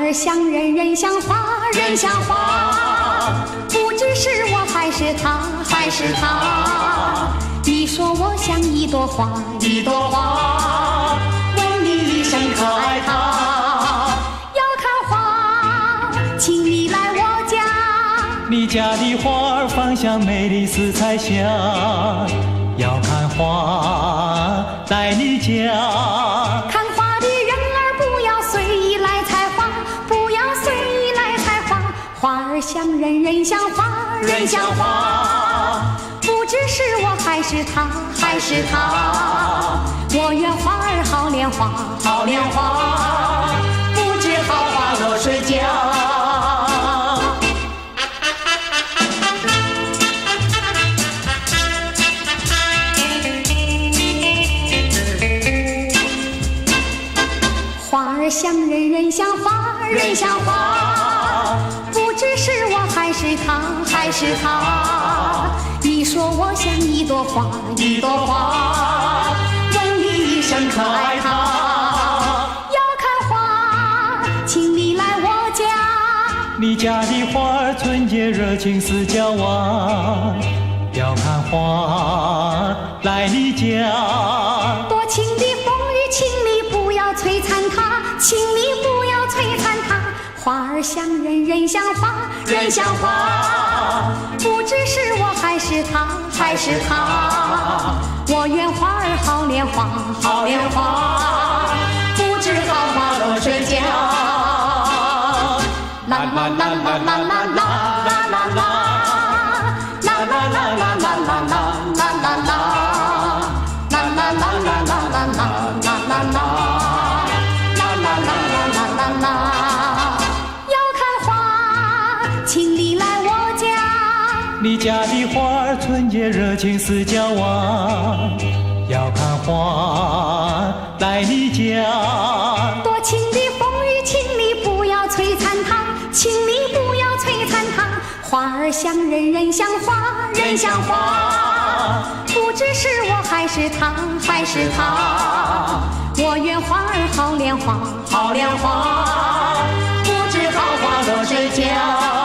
儿像人，人像花，人像花，不知是我还是他，还是他。你说我像一朵花，一朵花，问你一声可爱它。要看花，请你来我家。你家的花儿芳香美丽似彩霞。要看花，来你家。看花的人儿不要随意来采花，不要随意来采花。花儿像人，人像花，人像花，不知是我还是他，还是他。我愿花儿好莲花，好莲花，不知好花落谁家。花儿像人，人像花，人像花，不知是我还是他，还是他。你说我像一朵花，一朵花，问你一声可爱它。要看花，请你来我家。你家的花儿纯洁热情似娇娃。要看花，来你家。多情的风雨，请你不要摧残它，请你不要摧残它。花儿像人，人像花，人像花，不知是我还是他，还是他。我愿花儿好莲花，好莲花，不知好花落谁家。啦啦啦啦啦啦啦啦啦啦。啦啦啦啦啦啦啦啦啦啦，啦啦啦啦啦啦啦啦啦啦，啦啦啦啦啦啦。要看花，请你来我家。你家的花儿纯洁热情似娇娃。要看花，来你家。多情的风雨，请你不要摧残它，请你不要摧残它。花儿像人，人像花，人像花，不知是我还是他，还是他。我愿花儿好莲花，好莲花，不知好花落谁家。